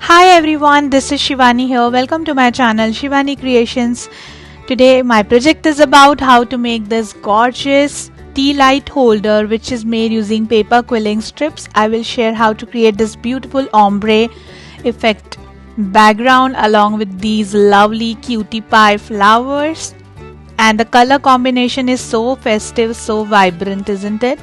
Hi everyone, this is Shivani here. Welcome to my channel Shivani Creations. Today my project is about how to make this gorgeous tea light holder which is made using paper quilling strips. I will share how to create this beautiful ombre effect background along with these lovely cutie pie flowers. And the color combination is so festive, so vibrant, isn't it?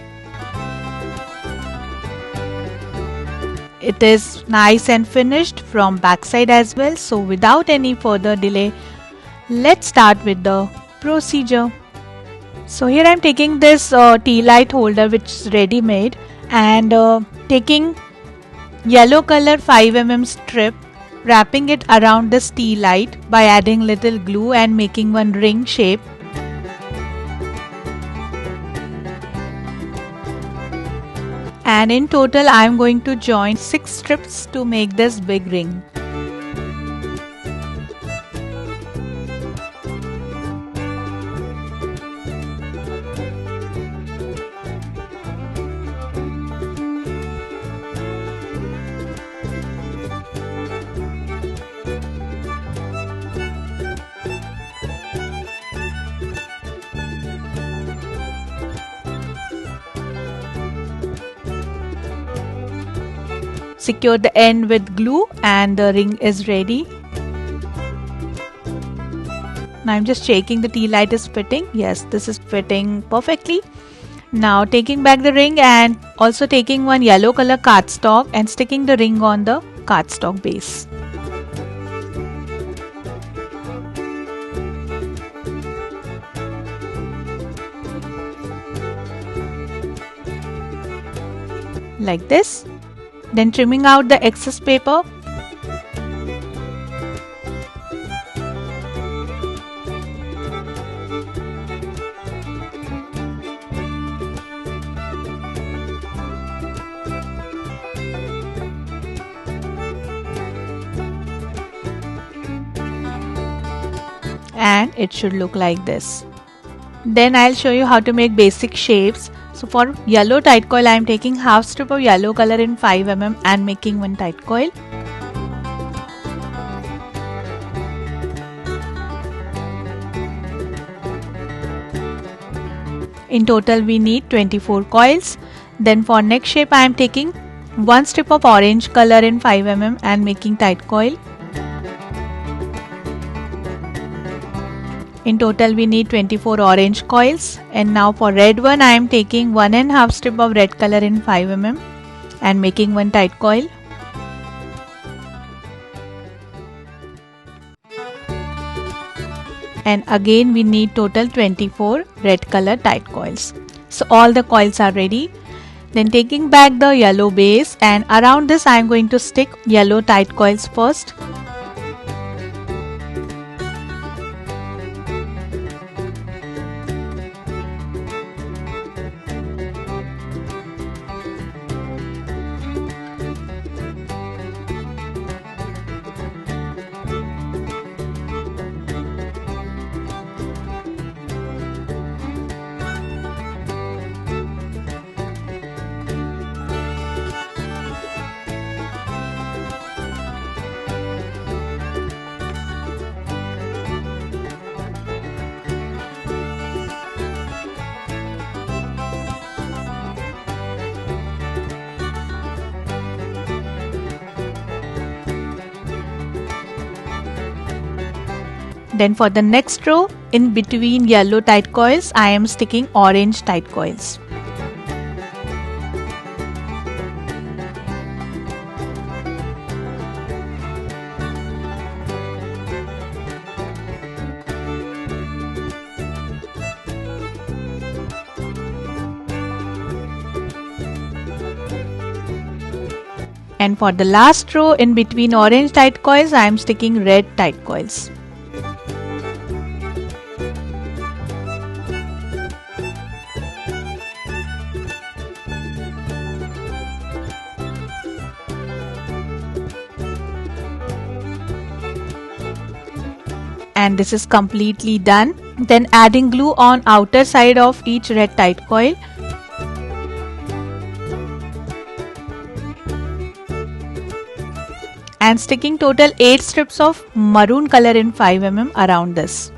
It is nice and finished from backside as well. So without any further delay, let's start with the procedure. So here I am taking this tea light holder which is ready made and taking yellow color 5mm strip, wrapping it around this tea light by adding little glue and making one ring shape. And in total I am going to join 6 strips to make this big ring. Secure the end with glue and the ring is ready. Now I'm just checking the tea light is fitting. Yes, this is fitting perfectly. Now taking back the ring and also taking one yellow color cardstock and sticking the ring on the cardstock base. Like this. Then trimming out the excess paper. And it should look like this. Then I'll show you how to make basic shapes. So for yellow tight coil I am taking half strip of yellow color in 5mm and making one tight coil. In total we need 24 coils. Then for next shape I am taking one strip of orange color in 5mm and making tight coil. In total we need 24 orange coils. And now for red one I am taking 1.5 strip of red color in 5mm and making one tight coil. And again we need total 24 red color tight coils. So all the coils are ready. Then taking back the yellow base and around this I am going to stick yellow tight coils first. Then for the next row, in between yellow tight coils, I am sticking orange tight coils. And for the last row, in between orange tight coils, I am sticking red tight coils. And this is completely done. Then adding glue on outer side of each red tight coil. and sticking total 8 strips of maroon color in 5 mm around this.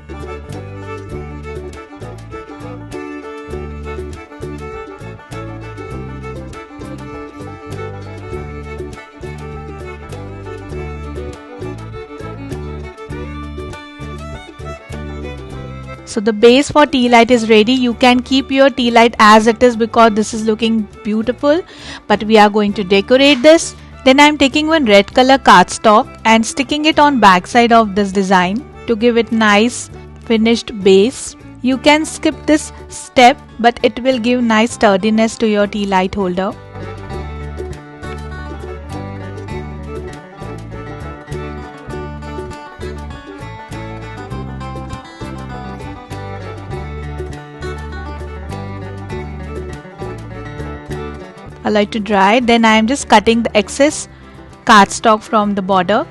So the base for tea light is ready. You can keep your tea light as it is because this is looking beautiful, but we are going to decorate this. Then I am taking one red color cardstock and sticking it on back side of this design to give it nice finished base. You can skip this step, but it will give nice sturdiness to your tea light holder. Allow it to dry. Then I am just cutting the excess cardstock from the border.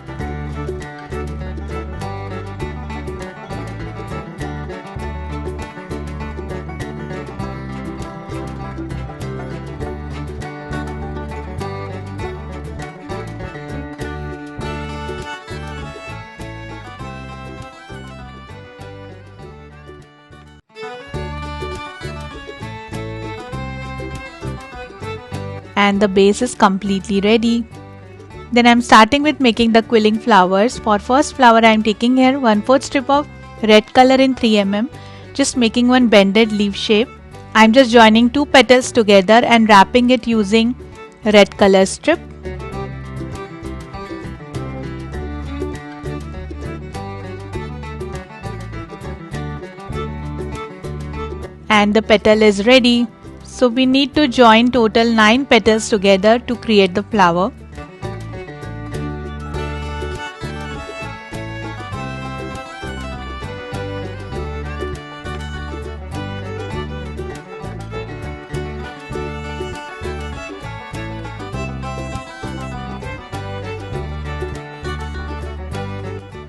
And the base is completely ready. Then I am starting with making the quilling flowers. For first flower I am taking here 1/4 strip of red color in 3 mm, just making one bended leaf shape. I am just joining 2 petals together and wrapping it using red color strip. And the petal is ready. So we need to join total 9 petals together to create the flower.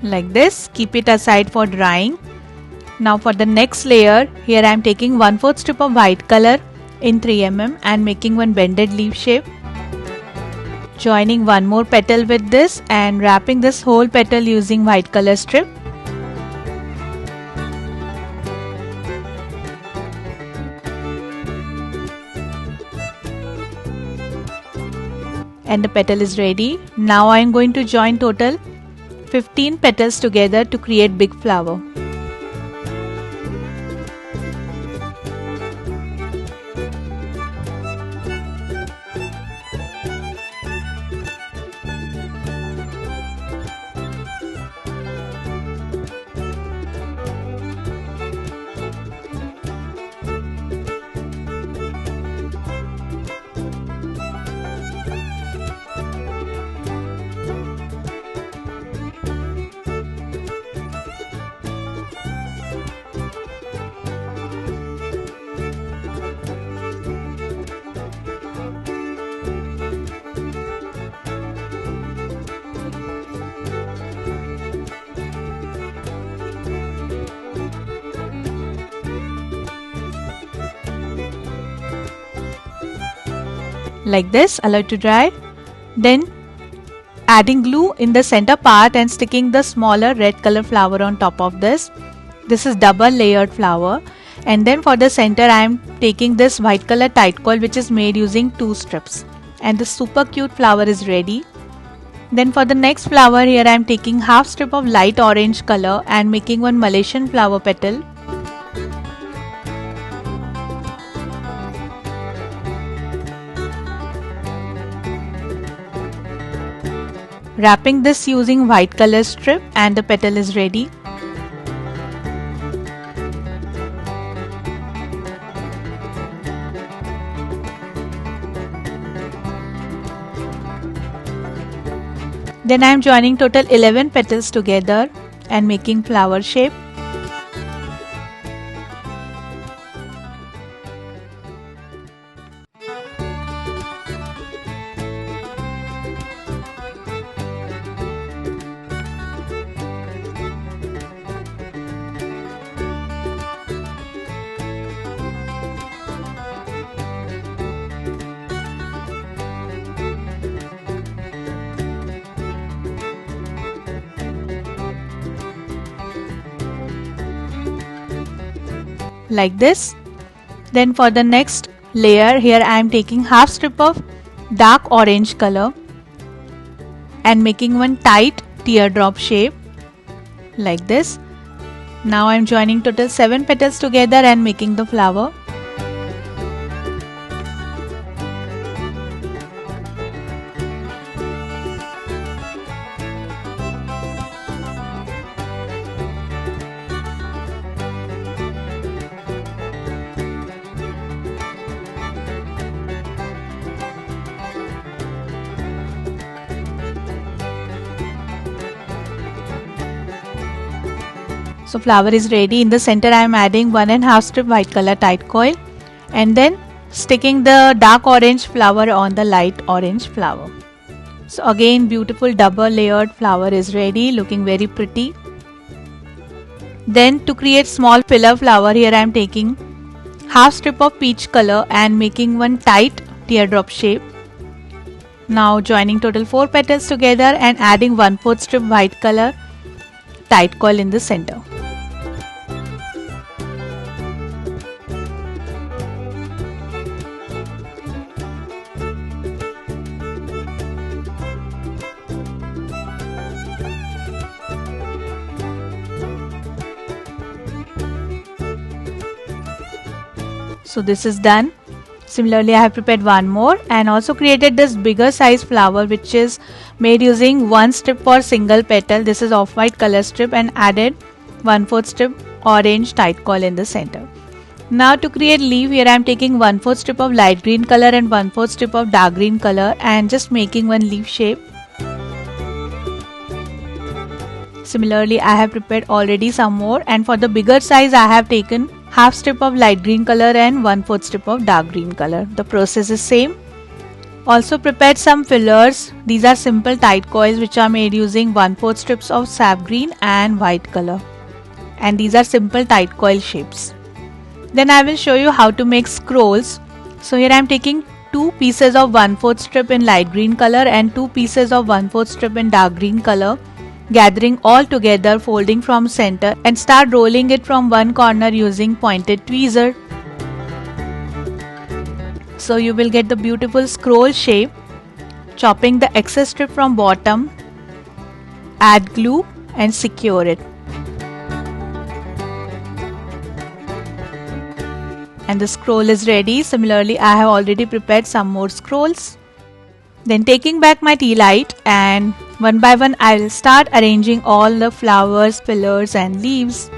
Like this, keep it aside for drying. Now for the next layer, here I am taking 1/4 strip of white color in 3 mm and making one bended leaf shape. Joining one more petal with this and wrapping this whole petal using white color strip. And the petal is ready. Now I am going to join total 15 petals together to create big flower. Like this, allow it to dry. Then adding glue in the center part and sticking the smaller red color flower on top of this. This is double layered flower. And then for the center I am taking this white color tight coil which is made using 2 strips. And the super cute flower is ready. Then for the next flower, here I am taking half strip of light orange color and making one Malaysian flower petal. Wrapping this using white color strip and the petal is ready. Then I am joining total 11 petals together and making flower shape. like this. Then for the next layer, here I am taking half strip of dark orange color and making one tight teardrop shape like this. Now I am joining total 7 petals together and making the flower. So flower is ready. In the center I am adding 1.5 strip white color tight coil and then sticking the dark orange flower on the light orange flower. So again beautiful double layered flower is ready, looking very pretty. Then to create small pillar flower, here I am taking half strip of peach color and making one tight teardrop shape. Now joining total 4 petals together and adding 1/4 strip white color tight coil in the center. So this is done. Similarly, I have prepared one more and also created this bigger size flower which is made using 1 strip for single petal. This is off-white color strip and added 1/4 strip orange tight coil in the center. Now to create leaf, here I am taking 1/4 strip of light green color and 1/4 strip of dark green color and just making one leaf shape. Similarly, I have prepared already some more, and for the bigger size I have taken half strip of light green color and 1/4 strip of dark green color. The process is same. Also prepared some fillers. These are simple tight coils which are made using 1/4 strips of sap green and white color. And these are simple tight coil shapes. Then I will show you how to make scrolls. So here I am taking 2 pieces of 1/4 strip in light green color and 2 pieces of 1/4 strip in dark green color, gathering all together, folding from center and start rolling it from one corner using pointed tweezer. So you will get the beautiful scroll shape. Chopping the excess strip from bottom, add glue and secure it. And the scroll is ready. Similarly, I have already prepared some more scrolls. Then taking back my Tealight and one by one I will start arranging all the flowers, pillars and leaves.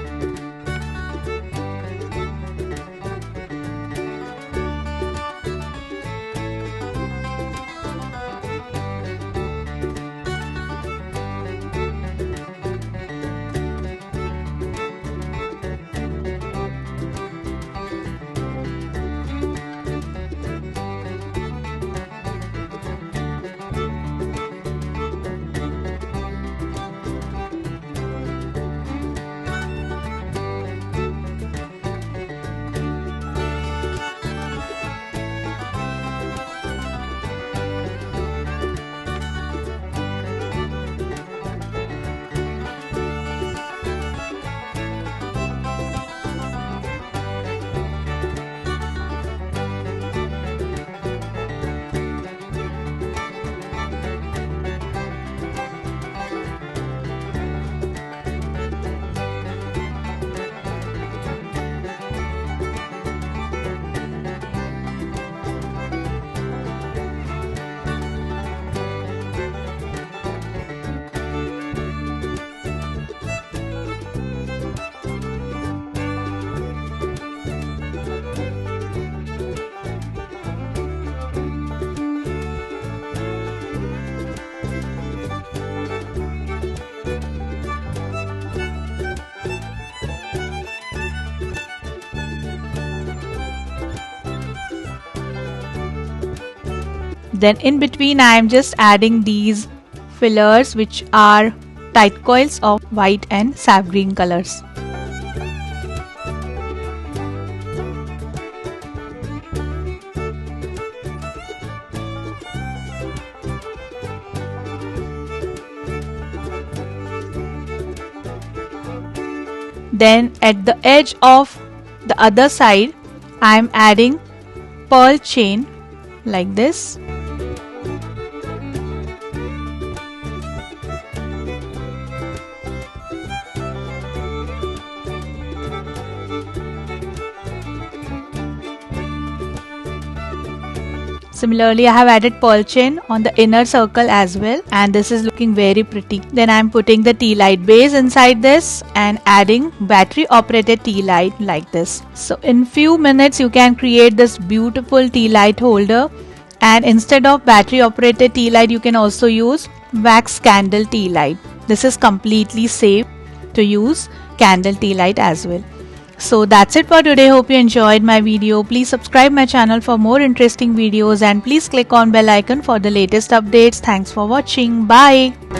Then in between I am just adding these fillers which are tight coils of white and sap green colors. Then at the edge of the other side I am adding pearl chain like this. Similarly, I have added pearl chain on the inner circle as well, and this is looking very pretty. Then I am putting the tea light base inside this and adding battery operated tea light like this. So in few minutes you can create this beautiful tea light holder, and instead of battery operated tea light you can also use wax candle tea light. This is completely safe to use candle tea light as well. So that's it for today. Hope you enjoyed my video. Please subscribe my channel for more interesting videos and please click on bell icon for the latest updates. Thanks for watching. Bye.